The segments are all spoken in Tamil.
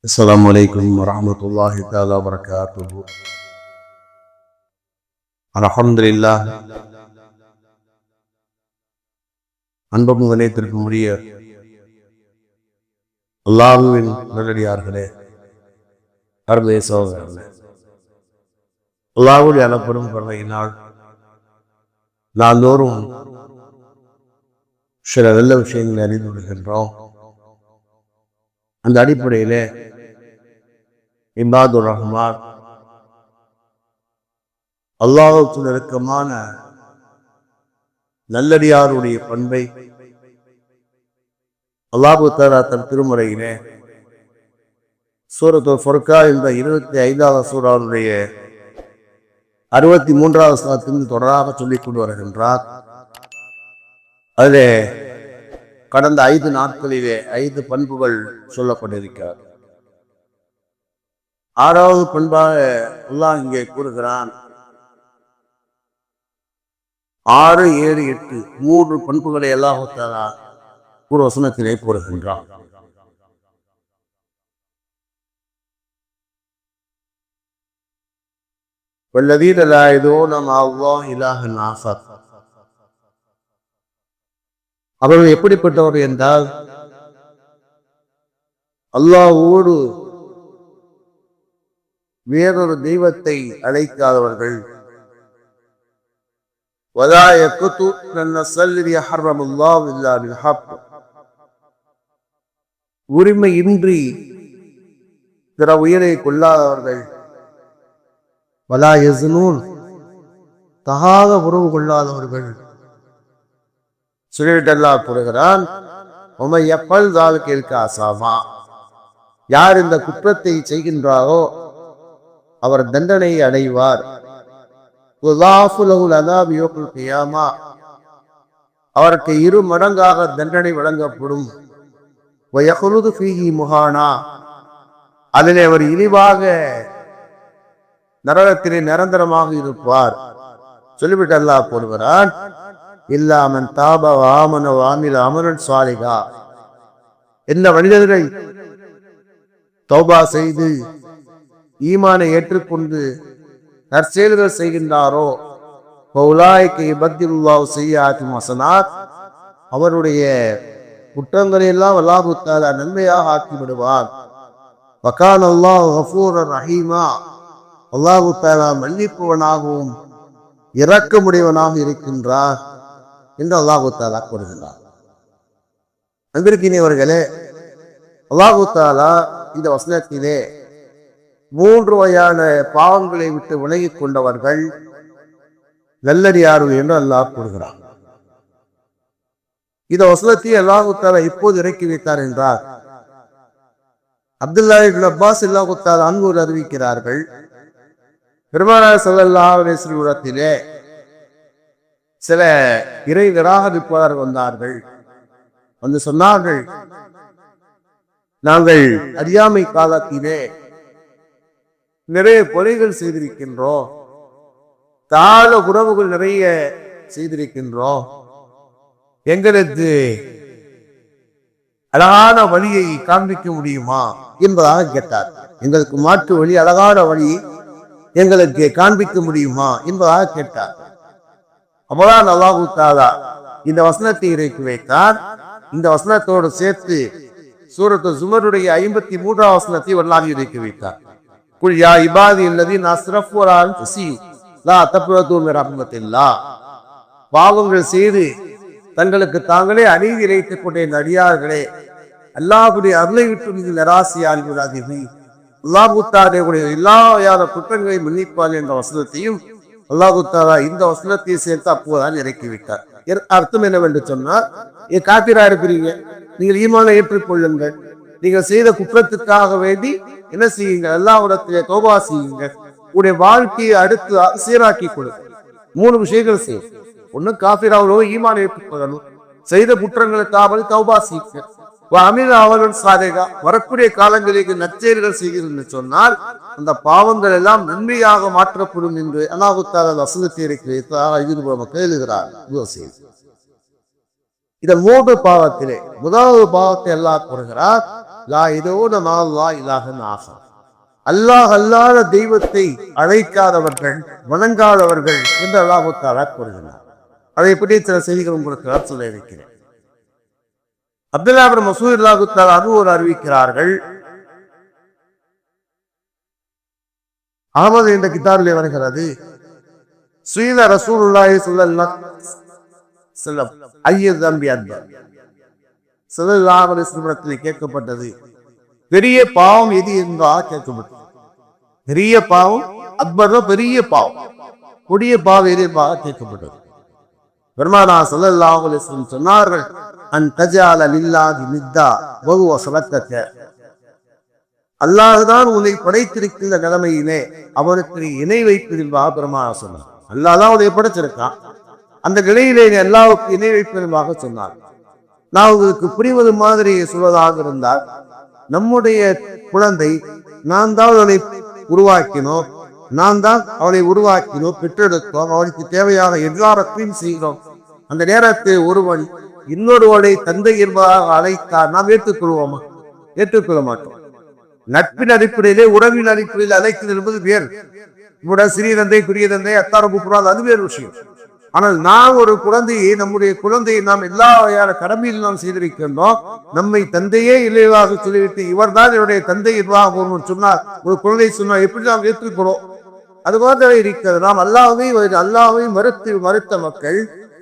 السلام عليكم ورحمة الله تعالى وبركاته. الحمد لله. அன்பும் நிலையத்திற்கும் உரிய அல்லாஹ்வின் நல்லடியார்களே, அருமை சகோதரர்களே, அல்லாஹ்வுடைய அளப்பெரும் கருணையினால் நாள்தோறும் சில நல்ல விஷயங்களை அறிந்து விடுகின்றோம். அந்த அடிப்படையிலே இபாதுர் ரஹ்மான், அல்லாஹ்வுக்கு நெருக்கமான நல்லடியாருடைய பண்பை அல்லாஹ் தஆலா தன் திருமறையிலே சூரத்துல் ஃபுர்கான் என்ற 25வது சூராவுடைய 63வது வசனத்திலிருந்து தொடராக சொல்லிக் கொண்டு வருகின்றார். அதிலே கடந்த 5 நாட்களிலே 5 பண்புகள் சொல்லப்பட்டிருக்கிறார். 6வது பண்பாக அல்லாஹ் இங்கே கூறுகிறான். 6, 7, 8 3 பண்புகளை அல்லாஹ் தஆலா ஒரு வசனத்திலே கூறுகின்றான். வல்லதீன லா யதுஊன மஅல்லாஹி இலாஹன் ஆகர். அவர்கள் எப்படிப்பட்டவர் என்றால், அல்லாஹ்வோடு வேறொரு தெய்வத்தை அழைக்காதவர்கள். வலா யக்துன ன்னஸ்ஸல்லதி ஹர்ரமல்லாஹு இல்லா பில் ஹக். உரிமையின்றி பிற உயிரை கொள்ளாதவர்கள். வலா யஸ்னூன், தகாத உறவு கொள்ளாதவர்கள். சொல்லிட்டு அல்லாஹ் கூறுகிறான், யார் இந்த குற்றத்தை செய்கின்றாரோ அவர் தண்டனை அடைவார். அவருக்கு 2 மடங்காக தண்டனை வழங்கப்படும். அதிலே அவர் இழிவாக நரகத்திலே நிரந்தரமாக இருப்பார். சொல்லிவிட்டு அல்லாஹ் கூறுகிறான், இல்லாமன் தாப ஆமன வாமில அமரன் சாலிகா. என்ன மனிதர்கள் தௌபா செய்து ஈமானை ஏற்றுக்கொண்டு நற்செயல்கள் செய்கின்றாரோ, அவருடைய குற்றங்களை எல்லாம் அல்லாஹ் தஆலா நன்மையாக ஆக்கி விடுவார். வகான அல்லாஹ் கஃபூரர் ரஹீமா. அல்லாஹ் தஆலா மன்னிப்பவனாகவும் இரக்கமுடையவனாக இருக்கின்றார் என்று அல்லாஹ் தஆலா கூறுகின்றார். அன்பிற்கினியவர்களே, அல்லாஹ் தஆலா இந்த வசனத்திலே 3 வகையான பாவங்களை விட்டு விலகிக் கொண்டவர்கள் நல்லடியார்கள் என்று அல்லாஹ் கூறுகிறார். இந்த வசனத்தை அல்லாஹ் தஆலா இப்போது இறக்கி வைத்தார் என்றார். அப்துல்லாஹ் இப்னு அப்பாஸ் அல்லாஹ் தஆலா அன்ஹு அறிவிக்கிறார்கள், பெருமானார் ஸல்லல்லாஹு அலைஹி வஸல்லம் சில இறை நிராகரிப்பாளர்கள் வந்தார்கள். வந்து சொன்னார்கள், நாங்கள் அறியாமை காலத்திலே நிறைய கொலைகள் செய்திருக்கின்றோம், தாழ உறவுகள் நிறைய செய்திருக்கின்றோம். எங்களுக்கு அழகான வழியை காண்பிக்க முடியுமா என்பதாக கேட்டார். எங்களுக்கு மாற்று வழி, அழகான வழி எங்களுக்கு காண்பிக்க முடியுமா என்பதாக கேட்டார். அப்பதான் அல்லாஹ் தஆலா இந்த வசனத்தை இறக்கி வைத்தார். இந்த வசனத்தோடு சேர்த்து சூரத்து ஜுமருடைய 53வது வசனத்தை அல்லாஹ் இறக்கி வைத்தார். குல் யா இபாதி அல்லதீன அஸ்ரஃபு அலா அன்ஃபுஸிஹிம் லா தக்னது மின் ரஹ்மத்தில்லாஹ். பாவங்கள் செய்து தங்களுக்கு தாங்களே அநீதி இழைத்துக் கொண்ட நடிகார்களே, அல்லாஹ்வுடைய அருளை விட்டு நீங்கள் நிராசையாகி விடாதீர்கள். அல்லாஹ் தஆலா எல்லா குற்றங்களை மன்னிப்பார் என்ற வசனத்தையும் அல்லாஹ் தஆலா இந்த வசனத்தை சேர்த்து அப்போதான் இறக்கி விட்டார். அர்த்தம் என்னவென்று சொன்னால், காபிரா இருக்கிறீங்க, நீங்கள் ஈமானை ஏற்றுக்கொள்ளுங்கள். நீங்கள் செய்த குற்றத்துக்காக வேண்டி என்ன செய்யுங்க, அல்லாஹ்விடத்திலே தௌபா செய்யுங்க. உங்களுடைய வாழ்க்கையை அடுத்து சீராக்கி கொடுங்க. 3 விஷயங்கள் செய்யும். ஒண்ணு, காபிராவோ ஈமானை ஏற்றுக்கொள்ளணும். செய்த குற்றங்களுக்காக தௌபா செய்யுங்க. வரக்கூடிய காலங்களுக்கு நற்செயல்கள் செய்கிறது சொன்னால் அந்த பாவங்கள் எல்லாம் நன்மையாக மாற்றப்படும் என்று அல்லாஹ் தஆலா வசனத்தை இறக்கி கேளுகிறார். இந்த 3 பாவத்திலே முதலாவது பாவத்தை அல்லாஹ் கூறுகிறார், லா இதோட நாளா இலாஹன் ஆகா. அல்லாஹ் அல்லாத தெய்வத்தை அழைக்காதவர்கள் வணங்காதவர்கள் என்று அல்லாஹ் தஆலா கூறுகிறார். அதை பற்றி சில செய்திகள் உங்களுக்கு சொல்ல இருக்கிறேன். அப்துல்லா இப்னு மஸ்ஊத் ரலியல்லாஹு தஆலா அன்ஹு அறிவிக்கிறார்கள், அஹ்மது என்ற கிதாபிலே வருகிறது, சுயில ரசூலுல்லாஹி ஸல்லல்லாஹு அலைஹி வஸல்லம் ஐய தம்பி அக்பர், ஸல்லல்லாஹு அலைஹி வஸல்லம் கேட்கப்பட்டது, பெரிய பாவம் எது என்றா கேட்கப்பட்டது. பெரிய பாவம் அக்பர் பெரிய பாவம், கொடிய பாவம் எது என்பதாக கேட்கப்பட்டது. பெருமானார் ஸல்லல்லாஹு அலைஹி வஸல்லம் சொன்னார்கள், அன் தஜஅல லில்லாஹி நித்தா வ ஹுவ ஸலத்தக. அல்லாஹ்தான் உன்னை படைத்திருக்கின்ற நிலைமையிலே அவனுக்கு நீ இணை வைப்பதில்வா. பெருமானார் சொன்னார், அல்லாஹ் தான் உன்னை படைச்சிருக்கான், அந்த நிலையிலே நீ அல்லாஹ்வுக்கு இணை வைப்பதில்வாக சொன்னார். நான் உங்களுக்கு புரிவது மாதிரி சொல்வதாக இருந்தால், நம்முடைய குழந்தை நான் தான் அவனை உருவாக்கினோம், நான் தான் அவனை உருவாக்கினோம், பெற்றெடுத்தோம், அவனுக்கு தேவையான எல்லாத்தையும் செய்கிறோம். அந்த நேரத்தில் ஒருவன் இன்னொருவனை தந்தை என்பதாக அழைத்தார், நாம் ஏற்றுக்கொள்வோமா? ஏற்றுக்கொள்ள மாட்டோம். நட்பின் அடிப்படையிலே உறவின் அடிப்படையில் அழைக்கிறது என்பது வேறு. இவட சிறிய தந்தை பெரிய தந்தை அத்தார கூப்பிடாது, அது வேறு விஷயம். ஆனால் நாம் ஒரு குழந்தையை, நம்முடைய குழந்தையை நாம் எல்லா வகையான கடமையில் நாம் செய்திருக்கின்றோம். நம்மை தந்தையே இல்லையாக சொல்லிவிட்டு இவர் தான் என்னுடைய தந்தை என்பதாக சொன்னார், ஒரு குழந்தை சொன்னார், எப்படி நாம் ஏற்றுக்கொள்வோம்? அது மாதிரி இருக்கிறது. நாம் அல்லாஹ்வை மறுத்த மக்கள்,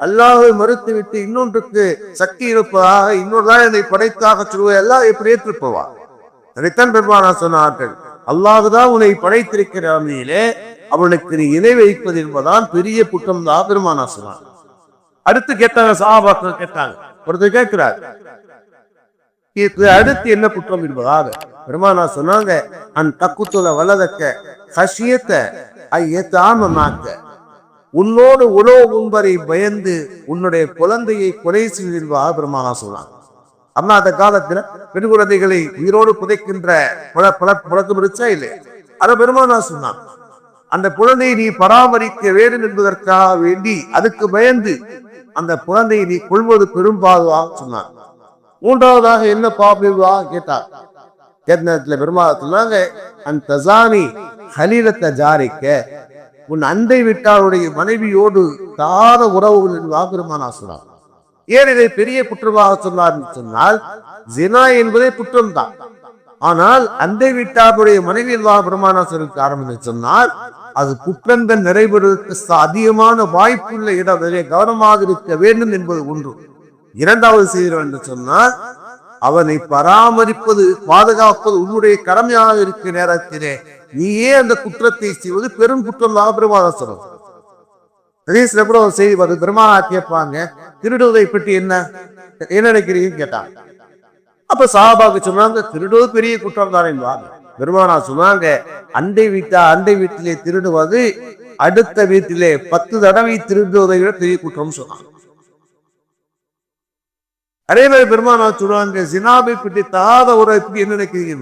அல்லாஹ்வை மறுத்து விட்டு இன்னொன்றுக்கு சக்தி இருப்பதாக, இன்னொரு தான் என்னை படைத்தாக சொல்வதை எல்லாம் எப்படி ஏற்றுப்போவார்? அதைத்தான் பெருமானார் சொன்னார்கள், அல்லாஹ்தான் உன்னை படைத்திருக்கிற நிலையிலே அவனுக்கு நீ இணை வைப்பது என்பதான் பெரிய குற்றம் தான் பெருமானார் சொன்னார். அடுத்து கேட்டாங்க, சஹாபாக்கள் கேட்டாங்க, ஒருத்தர் கேட்கிறார், அடுத்து என்ன குற்றம் என்பதாக பெருமானார் சொன்னாங்க, அன் தக்குத்துல வலதக்க ஹஷியத்த ஐயத்தாமமாக்க. உன்னோடு உணவு உண்பரை பயந்து உன்னுடைய குழந்தையை கொலை செய்வதாக பெருமானார் சொன்னாங்க. அம்மா அந்த காலத்துல பெண் குழந்தைகளை உயிரோடு புதைக்கின்ற புழக்கம் இருச்சா இல்லையா? அதை பெருமானார் சொன்னான், அந்த குழந்தையை நீ பராமரிக்க வேண்டும் என்பதற்காக வேண்டி அதுக்கு பயந்து அந்த குழந்தையை நீ கொள்வது பெரும்பாவா சொன்னார். மூன்றாவதாக என்ன பாவா கேட்டார். கேட்ட பெருமானார் சொன்னாங்க, அந்த தசானி ஹலீலத்த ஜாரிக்க, உன் அண்டை விட்டாருடைய மனைவியோடு தார உறவுகள் என்பதாக பெருமானார் சொன்னார். ஏன் இதை பெரிய குற்றமாக சொன்னார் சொன்னால், ஜினா என்பதே குற்றம் தான். ஆனால் அண்டை வீட்டாருடைய மனைவி பெருமானார் சொல்லிக்க ஆரம்பித்து சொன்னால், அது குற்றங்கள் நிறைவேறுவதற்கு அதிகமான வாய்ப்புள்ள இடம், கவனமாக இருக்க வேண்டும் என்பது ஒன்று. இரண்டாவது செய்கிறோம் என்று சொன்னால், அவனை பராமரிப்பது பாதுகாப்பது உன்னுடைய கடமையாக இருக்கிற நேரத்திலே நீயே அந்த குற்றத்தை செய்வது பெரும் குற்றமாக பெருமானார் சொல்றது. கூட ஒரு செய்தி வருது, பெருமானார் கேட்பாங்க, திருடுவதை பற்றி என்ன நினைக்கிறீங்க கேட்டாங்க. அப்ப சஹாபாக்கு சொன்னாங்க, திருடுவது பெரிய குற்றம் தான் என்பாங்க. பெருமானார் சொன்னாங்க, அண்டை வீட்டிலே திருடுவது அடுத்த வீட்டிலே 10 தடவை திருடுவதை விட பெரிய குற்றம் சொன்னாங்க. அதே மாதிரி பெருமானார் சொல்லுவாங்க, ஜினாபை பற்றி தாத உரை பற்றி என்ன நினைக்கிறீங்க?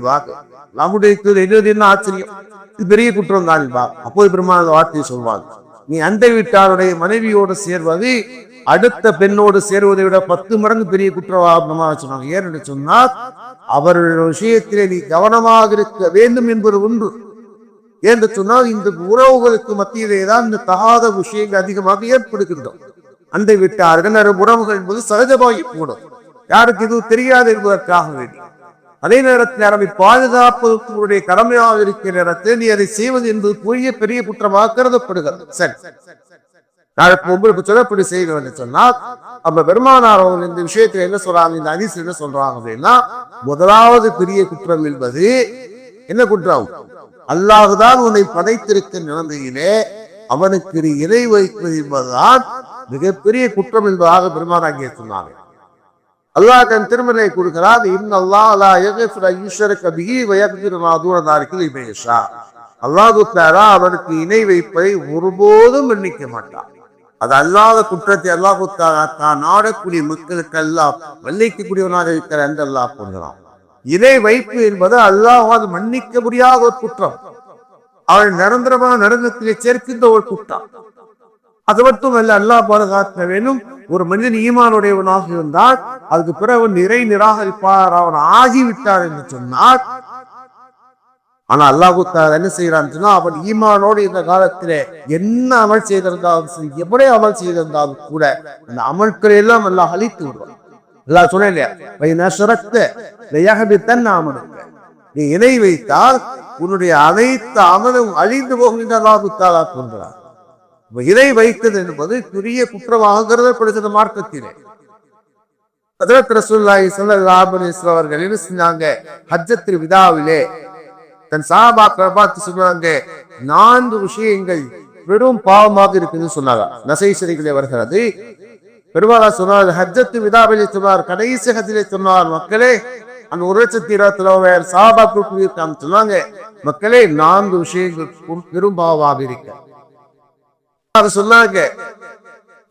நம்முடைய என்ன ஆச்சரியம், இது பெரிய குற்றம் தான் என்பாங்க. அப்போது பெருமானார் வார்த்தையை சொல்வாங்க, நீ அண்டை வீட்டாருடைய மனைவியோடு சேர்வது அடுத்த பெண்ணோடு சேர்வதை விட 10 மடங்கு பெரிய குற்றவாக சொன்னாங்க. ஏன்னு சொன்னால், அவர்களுடைய விஷயத்திலே நீ கவனமாக இருக்க வேண்டும் என்பது ஒன்று. என்று சொன்னால், இந்த உறவுகளுக்கு மத்தியிலே தான் இந்த தகாத விஷயங்கள் அதிகமாக ஏற்படுகின்றோம். அண்டை விட்டார்கள் உறவுகள் என்பது சகஜமாக கூடும், யாருக்கு இது தெரியாது என்பதற்காக வேண்டி. அதே நேரத்தில் யாரை பாதுகாப்பதற்கு கடமையாக இருக்கிற நேரத்தில் நீ அதை செய்வது என்பது பெரிய குற்றமாக கருதப்படுகிறது. சரி, உங்களுக்கு சொல்லப்படி செய்ய வேண்டும் சொன்னால், அப்ப பெருமானார் இந்த விஷயத்துல என்ன சொல்றாங்க, இந்த ஹதீஸ் என்ன சொல்றாங்க அப்படின்னா, முதலாவது பெரிய குற்றம் என்பது என்ன குற்றம்? அல்லாஹ்தான் உன்னை படைத்திருக்கிற நிலைமையிலே அவனுக்கு நீ இணை வைப்பது என்பதுதான் மிகப்பெரிய குற்றம் என்பதாக பெருமானார் அங்கே சொன்னாங்க. அல்லாஹ் தன் திருமலை கொடுக்கிறார், இன்னல்லாஹ் லா யக்ஃபிரு அன் யுஷ்ரக பிஹி வ யக்ஃபிரு மா தூன ذلك லிமன் யஷா. அல்லாஹ் தஆலா அவனுக்கு இணை வைப்பதை ஒருபோதும் மன்னிக்க மாட்டான். அது அல்லாத குற்றத்தை அல்லாஹ் தான் நாடக்கூடிய மக்களுக்கெல்லாம் மன்னிக்கக்கூடியவனாக இருக்கிற அந்த அல்லாஹ் கொள்கிறான். இணை வைப்பு என்பது அல்லாஹ் மன்னிக்க முடியாத ஒரு குற்றம், அவள் நிரந்தரமான நரகத்திலே சேர்க்கின்ற ஒரு குற்றம். அது மட்டும் அல்ல, அல்லாஹ் பாதுகாக்க வேணும். ஒரு மனிதன் ஈமானுடையவனாக இருந்தால் அதுக்கு பிறகு நிறை நிராகரிப்பார் அவன் ஆகிவிட்டார் என்று சொன்னார். ஆனா அல்லாஹ் தஆலா என்ன செய்யறான்னு சொன்னா, அவன் ஈமானோடு இந்த காலத்திலே என்ன அமல் செய்திருந்தாலும் சரி, எப்படி அமல் செய்திருந்தாலும் கூட அந்த அமல்களை எல்லாம் எல்லாம் அழித்து விடுவான். எல்லாம் சொன்னேன் இல்லையா, நீ இணை வைத்தால் உன்னுடைய அனைத்து அமலும் அழிந்து போகும் என்று அல்லாஹ் தஆலா சொல்கிறார். இணை வைத்தது என்பது பெரிய குற்றமாகிறது படுகிற மார்க்கத்திலே. ஹஜ்ரத் ரசூலுல்லாஹி ஸல்லல்லாஹு அலைஹி வஸல்லம் அவர்கள் என்ன செஞ்சாங்க, ஹஜ்ஜத்துல் விதாவிலே தன் சஹாபாக்களை பார்த்து சொல்றாங்க, 4 விஷயங்கள் பெரும் பாவமாக இருக்குன்னு சொன்னாங்க. நசை ஷரீஃபிலே வருகிறது. பெருமானார் சொன்னார், ஹஜ்ஜத்துல் விதாவிலே சொன்னார், கடைசி ஹஜ்ஜிலே சொன்னார், மக்களே அந்த 1,27,000 சஹாபாக்கள் சொன்னாங்க, மக்களே 4 விஷயங்கள் பெரும் பாவமாக இருக்கு. அவர் சொன்னாங்க,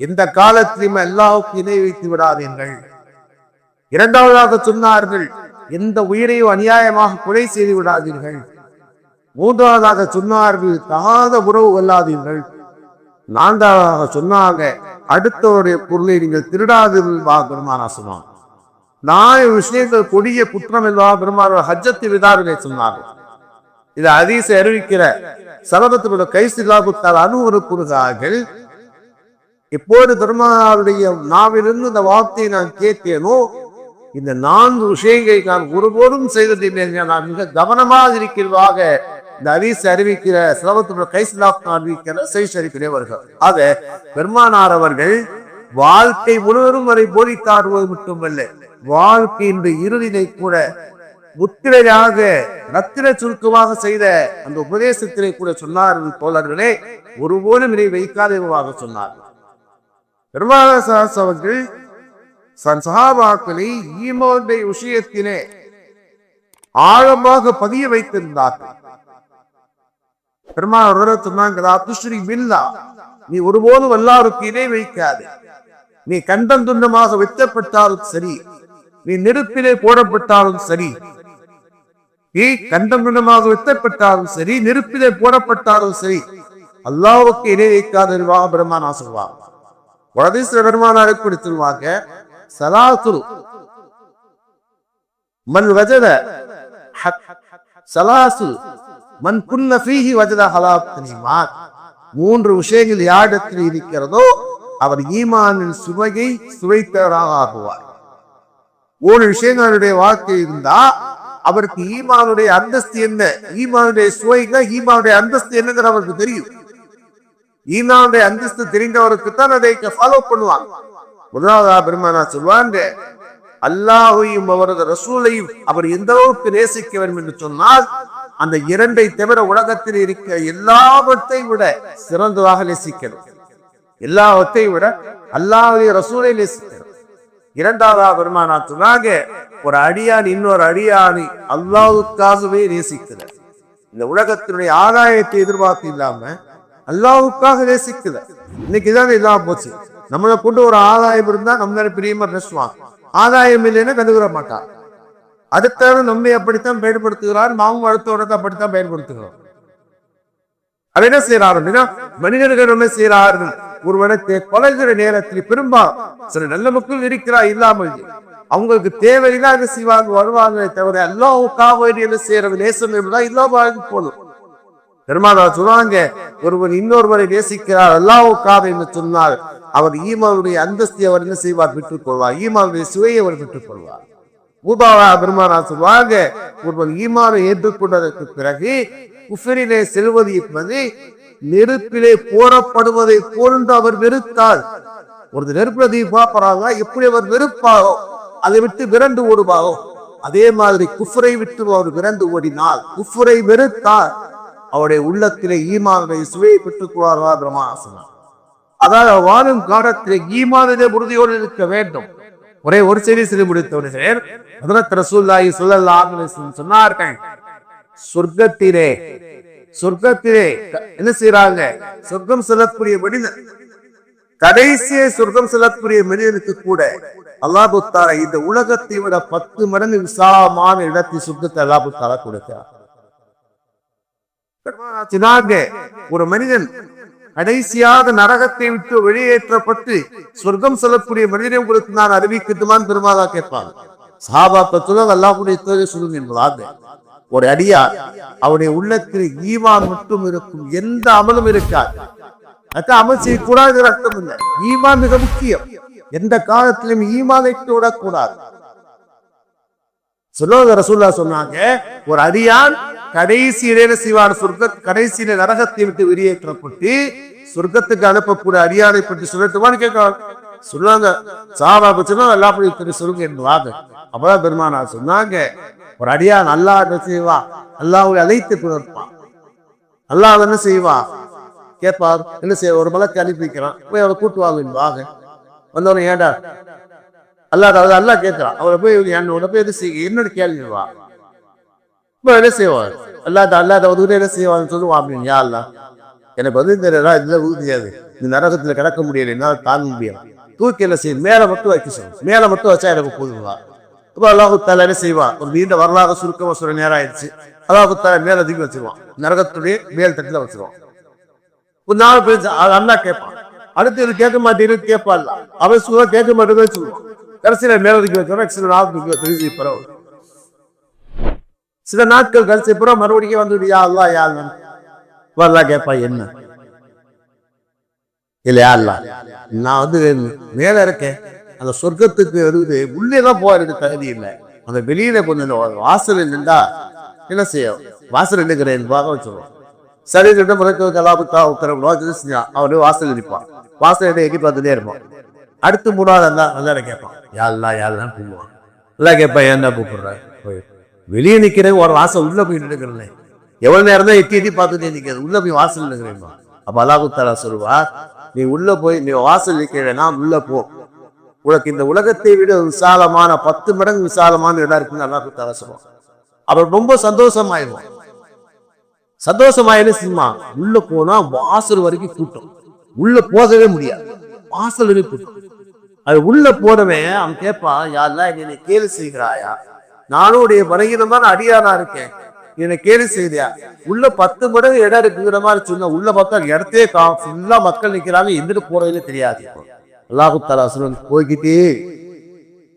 இந்த காலத்திலும் அல்லாஹ்வுக்கு இணை வைத்து விடாதீர்கள். இரண்டாவதாக சொன்னார்கள், எந்த உயிரையும் அநியாயமாக கொலை செய்து விடாதீர்கள். மூன்றாவதாக சொன்னார்கள், தகாத உறவு கொள்ளாதீர்கள். 4வது சொன்னாங்க, அடுத்தவருடைய பொருளை நீங்கள் திருடாதீர்கள். பெருமானார் சொன்னாங்க. 4 விஷயங்கள் கொடிய குற்றம் இல்லவா பெருமானார் ஹஜ்ஜத்துல் விதாவிலே சொன்னார்கள். இதை ஹதீஸை அறிவிக்கிற ஸலபத்து பின் கைஸ் ரலியல்லாஹு தஆலா அன்ஹு கூறுகிறார்கள், எப்போது பெருமானாருடைய நாவிலிருந்து இந்த வார்த்தையை நான் கேட்டேனோ, இந்த 4 விஷயங்களை நான் ஒருபோதும் செய்ததில்லை, நான் மிக கவனமாக இருக்கிறதாக இந்த ஹதீஸ் அறிவிக்கிற ஸலபத்து பின் கைஸ் ரலியல்லாஹு தஆலா அறிவிக்கிற சஹீஹ் ஷரீஃபிலே வருகிறது. ஆக பெருமானார் அவர்கள் வாழ்க்கை முழுவதும் வரை போதித்தார்கள் மட்டுமல்ல, வாழ்க்கையின் இறுதியை கூட முத்திரையாக ரத்தின சுருக்கமாக செய்த அந்த உபதேசத்திலே கூட சொன்னார்கள், தோழர்களே ஒருபோதும் இதை வைக்காதவாக சொன்னார்கள். பெருமானார் அவர்கள் சஹாபாக்களை ஈமானுடைய விஷயத்திலே ஆழமாக பதிய வைத்திருந்தார்கள். பெருமானார் சொன்னாங்க, நீ ஒருபோதும் அல்லாஹ்வுக்கு இணை வைக்காது. நீ கண்டம் துண்டமாக வெட்டப்பட்டாலும் சரி, நீ நெருப்பிலே போடப்பட்டாலும் சரி, நீ கண்டம் துண்டமாக வெட்டப்பட்டாலும் சரி, நெருப்பிலே போடப்பட்டாலும் சரி, அல்லாஹ்வுக்கு இணை வைக்காத பெருமானார் சொல்வாங்க. பெருமானார் எப்படி சொல்வாங்க, சலாத்து மன் வஜத சலாசு மன் குன்ன ஃபீஹி வஜத ஹலாவத்துல் ஈமான். 3 விஷயங்கள் யாரிடத்தில் இருக்கிறதோ அவர் ஈமானின் சுவையை சுவைத்தவராக ஆகுவார். 3 விஷயங்களுடைய வாழ்க்கை இருந்தா அவருக்கு ஈமானுடைய அந்தஸ்து என்ன, ஈமானுடைய சுவைங்க, ஈமானுடைய அந்தஸ்து என்னங்கிற அவருக்கு தெரியும். ஈமானுடைய அந்தஸ்து தெரிந்தவருக்கு தான் அதை ஃபாலோ பண்ணுவாங்க. முதலாவதாக பெருமானார் சொல்வாங்க, அல்லாஹ்வையும் அவரது ரசூலையும் அவர் எந்த அளவுக்கு நேசிக்க வேண்டும் என்று சொன்னால், அந்த 2ஐ தவிர உலகத்தில் இருக்க எல்லாவற்றை விட சிறந்ததாக நேசிக்கணும். எல்லாவற்றை விட அல்லாஹ்வுடைய ரசூலை நேசிக்கணும். இரண்டாவதாக பெருமானார் சொன்னாங்க, ஒரு அடியான் இன்னொரு அடியானை அல்லாஹ்வுக்காகவே நேசிக்கிறார். இந்த உலகத்தினுடைய ஆதாயத்தை எதிர்பார்த்து இல்லாம அல்லாஹ்வுக்காக நேசிக்கிறார். இன்னைக்கு இதான் இல்லாம போச்சு. நம்மளை கொண்டு ஒரு ஆதாயம் இருந்தா நம்ம பிரியமா பேசுவாங்க, ஆதாயம் இல்லைன்னா கண்டுக்கிற மாட்டான். அடுத்தவன் நம்மை அப்படித்தான் பயன்படுத்துகிறார், நாமும் அடுத்தவரை அப்படித்தான் பயன்படுத்துகிறோம். அது என்ன செய்யறாருன்னா, மனிதர்கள் என்ன செய்யறார்கள், ஒருவனை கொலைகிற நேரத்தில் பெரும்பாலும் சில நல்ல மக்கள் இருக்கிறார், இல்லாமல் அவங்களுக்கு தேவையில்லா என்ன செய்வாங்க, வருவாங்க தவிர அல்லாஹ்வுக்காக என்ன செய்யறது நேசம் என்பதா இல்லாம போதும். பெருமானார் சொல்றாங்க, ஒருவர் இன்னொருவரை நேசிக்கிறார் அல்லாஹ்வுக்காக என்று சொன்னால் அவர் ஈமானுடைய அந்தஸ்தை அவர் என்ன செய்வார், விட்டுக் கொள்வார். ஈமானுடைய சுவையை அவர் விட்டுக் கொள்வார். பெருமானார் சொல்வாங்க, ஒருவர் ஈமானை ஏற்றுக்கொண்டதற்கு பிறகு குஃப்ரிலே செல்வது என்பது நெருப்பிலே போடப்படுவதை போன்று அவர் வெறுத்தார். ஒரு நெருப்பதை பார்ப்பறாங்க, எப்படி அவர் வெறுப்பாரோ அதை விட்டு விரண்டு ஓடுவாரோ அதே மாதிரி குஃப்ரை விட்டு அவர் விரண்டு ஓடினால், குஃப்ரை வெறுத்தார், அவருடைய உள்ளத்திலே ஈமானுடைய சுவையை பெற்றுக் கொள்வார். பெருமானார் சொன்னார். அதாவது வாழும் காலத்திலே ஈமானிலே உறுதியோடு இருக்க வேண்டும். ஒரே ஒரு செய்தி செய்து முடித்தவர்கள் ஹஜ்ரத் ரசூலுல்லாஹி ஸல்லல்லாஹு அலைஹி வஸல்லம் சொன்னார்கள், சொர்க்கத்திலே என்ன செய்யறாங்க, சொர்க்கம் செல்லக்கூடிய மனிதன், கடைசியே சொர்க்கம் செல்லக்கூடிய மனிதனுக்கு கூட அல்லாஹ் தஆலா இந்த உலகத்தை விட 10 மடங்கு விசாலமான இடத்தை சொர்க்கத்தை அல்லாஹ் கொடுக்கிறார். ஒரு மனிதன் கடைசியாக நரகத்தை விட்டு வெளியேற்றப்பட்டு சொர்க்கம் செல்லக்கூடிய மனிதனை உங்களுக்கு நான் அறிவிக்கட்டுமான்னு பெருமாளா கேட்பாங்க. சஹாபாக்கள் அல்லாஹ்வுடைய தூதர் சொல்லுங்க என்பதாக ஒரு அடியார் அவருடைய உள்ளத்தில் ஈமான் மட்டும் இருக்கும், எந்த அமலும் இருக்காது. அமல் செய்யக்கூடாது அர்த்தம் இல்லை. ஈமான் மிக முக்கியம். எந்த காலத்திலும் ஈமானை விடக்கூடாது. ரசூலுல்லாஹ் சொன்னாங்க, ஒரு அடியான் கடைசியிலே செய்வார் கடைசியில நரகத்தை விட்டு வெளியேற்றப்பட்டு சொர்க்கத்துக்கு அனுப்பக்கூடிய அடியாரை பற்றி சொல்லட்டுமான்னு கேட்க சொன்னாங்க. சஹாபாக்கள் அல்லாஹ்வுடைய சொல்லுங்க என்பதாக. அப்பதான் பெருமானார் சொன்னாங்க, ஒரு அடியான் அல்லாஹ் என்ன செய்வா, அல்லாஹ்வை அழைத்து பிறப்பான். அல்லாஹ் என்ன செய்வா கேட்பார், என்ன செய்ய ஒரு மலக்கு அனுப்பி வைக்கிறான், போய் அவரை கூட்டுவாங்க என்பதாக. வந்தவன ஏண்டா அல்லாஹ் கேட்கிறான், அவரை போய் என்னோட போய் எது செய்ய என்னோட கேள்விவா என்ன செய்வார், அல்லாத என்ன செய்வான்னு சொல்லுவான். அப்படின்னு யா அல்லா எனக்கு வந்து இதுல உறுதியாது, இந்த நரகத்துல கிடக்க முடியல, என்னால தாங்க முடியாது, தூக்கி என்ன செய்யும் மேல மட்டும் வைக்க சொல்லும், மேல மட்டும் வச்சா எனக்கு போதுவா. அப்ப அல்லாஹு தாலா என்ன செய்வான், ஒரு நீண்ட வரலாறு சுருக்கமா சொல்ற நேரம் ஆயிடுச்சு. அல்லாஹு தாலா மேல தூக்கி வச்சிருவான், நரகத்துடைய மேல் தட்டுல வச்சிருவான். ஒரு நாள் போய் அண்ணா கேட்பான், அடுத்து இது கேட்க மாட்டேன்னு கேட்பான். அவன் சொல்ல கேட்க மாட்டேன்னு சொல்லுவான். கடைசியில மேல தூக்கி வச்சோம், சில நாள் சில நாட்கள் கழிச்சு பிறகு மறுபடியும் வந்து யா அல்லா யா அல்லா கேட்பா, என்ன இல்ல யா அல்லா நான் வந்து மேல இருக்கேன், அந்த சொர்க்கத்துக்கு வருது உள்ளேதான் போறது தகுதி இல்லை, அந்த வெளியில கொஞ்சம் வாசல் இருந்தா என்ன செய்யும், வாசல் நின்றுக்கிறேன் சொல்லுவோம். சரி அவரு வாசல் இருப்பான், வாசல் எட்டி பார்த்துட்டே இருப்பான். அடுத்து மூணாவது இருந்தா கேட்பான், யாழ்லா யாழ்லாம் கூப்பிடுவான். எல்லாம் கேட்பான், என்ன கூப்பிடுற, வெளியே நிக்கிறேன், ஒரு வாசல் உள்ள போய் நின்றுக்கிறேன், எவ்வளவு நேரம் தான் எட்டி பார்த்துட்டே நிக்கிறது, உள்ள போய் வாசல் நின்றுக்கிறேன். அப்ப அல்லாஹ் தஆலா சொல்லுவா, நீ உள்ள போய் நீ வாசல் நிக்கிறேன்னா உள்ள போ, உனக்கு இந்த உலகத்தை விட விசாலமான 10 மடங்கு விசாலமான இடம் இருக்குன்னு அல்லாஹ் தஆலா சொல்லுவான். அவர் ரொம்ப சந்தோஷமாயிருவான். சந்தோஷமாயிரு சினிமா உள்ள போனா வாசல் வரைக்கும் கூட்டம், உள்ள போகவே முடியாது, வாசல் வரைக்கும் கூட்டம். அது உள்ள போனவன் அவன் கேட்பான், யாரெல்லாம் என்னை கேலி செய்கிறாயா, நானும் உடைய பலகீனமான அடியானா இருக்கேன், என்னை கேலி செய்தியா, உள்ள 10 மடங்கு இடம் இருக்குங்கிற மாதிரி சொன்ன, உள்ள பார்த்தா இடத்தையே ஃபுல்லா மக்கள் நிக்கிறாங்க, எந்திட்டு போறதுல தெரியாது. அல்லாஹ் தஆலா சொல்லுவாங்க, போய்கிட்டே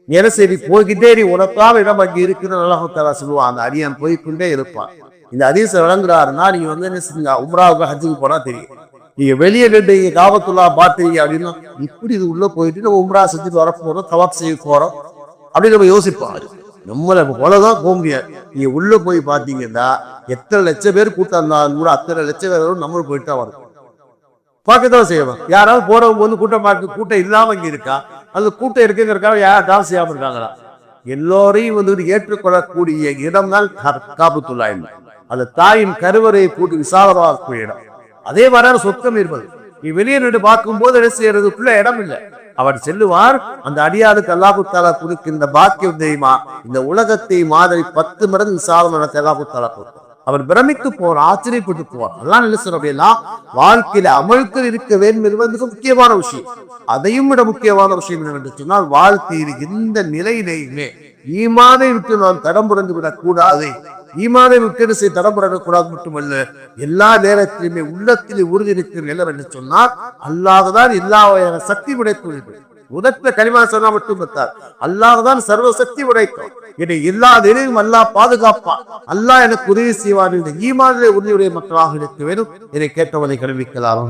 என்ன செய்தி போய்கிட்டே நீ உனக்காக இடம் அங்கே இருக்குன்னு அல்லாஹ் தஆலா சொல்லுவான். அந்த அடியான் போய்கொண்டே இருப்பான். இந்த ஹதீஸை வழங்குறாருன்னா நீங்க வந்து என்ன செய்யுங்க, உம்ராவுக்கு ஹஜ்ஜுக்கு போனா தெரியும். நீங்க வெளியே நின்று இங்க காபத்துல்லா பாத்தீங்க அப்படின்னா, இப்படி இது உள்ள போயிட்டு நம்ம உம்ரா செஞ்சுட்டு வர போறோம், தவாப் செய்ய போறோம் அப்படின்னு நம்ம யோசிப்போம். நம்மள போலதான் போக முடியாது. நீங்க உள்ள போய் பாத்தீங்கன்னா எத்தனை லட்சம் பேர் கூட்டம் இருந்தாலும் கூட அத்தனை லட்சம் பேரும் நம்மளும் போயிட்டு தான் வரும், பார்க்கத்தான் செய்வோம். யாராவது போறவங்க வந்து கூட்டம் பார்க்க, கூட்டம் இல்லாம இங்க இருக்கா, அந்த கூட்டம் இருக்குங்கிறக்காக யாரும் செய்யாம இருக்காங்களா, எல்லோரையும் வந்து ஏற்றுக்கொள்ளக்கூடிய இடம் தான் காபத்துல்லா. அந்த தாயின் கருவறையை கூட்டி விசாலமாகக்கூடிய இடம். அதே மாதிரி சொர்க்கம் இருப்பது. நீ வெளியே நின்று பார்க்கும் போது என்ன செய்யறதுக்குள்ள இடம் இல்லை. அவர் செல்லுவார், அந்த அடியாருக்கு அல்லாஹ் தஆலா கொடுக்கின்ற பாக்கியம் தெரியுமா, இந்த உலகத்தை மாதிரி 10 மடங்கு விசாலமான அல்லாஹ் தஆலா கொடுத்தார். அவர் பிரமித்து போவார், ஆச்சரியப்பட்டு போவார். அல்லாஹ் அப்படின்னா வாழ்க்கையில அமல்கள் இருக்க வேண்டும் என்பது முக்கியமான விஷயம். அதையும் விட முக்கியமான விஷயம் என்னவென்று சொன்னால், வாழ்க்கையில் எந்த நிலையிலேயுமே ஈமானை விட்டு நாம் தடம் புரண்டு விடக் கூடாது. ஈமானை விட்டு தடம் புரண்டக்கூடாது மட்டுமல்ல, எல்லா நேரத்திலுமே உள்ளத்தில் உறுதி இருக்கிற நிலம் என்று சொன்னால், அல்லாஹ்தான் எல்லா வகையான சக்தி உடைத்துள்ளது. உதட்ட கலிமா சொன்னா மட்டும் பார்த்தார், அல்லாஹ்தான் சர்வ சக்தி உடைக்கும். என்னை எல்லா நிலையும் அல்லாஹ் பாதுகாப்பான், அல்லாஹ் எனக்கு உதவி செய்வான். இந்த ஈமானிலே உறுதியுடைய மக்களாக இருக்க வேண்டும். என்னை கேட்டவனை கல்விக்கலாம்.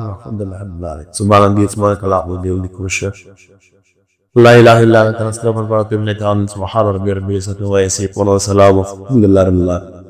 لا إله إلا أنت نستغفرك ونتوب إليك. سبحان ربي رب العزة عما يصفون وسلام على المرسلين.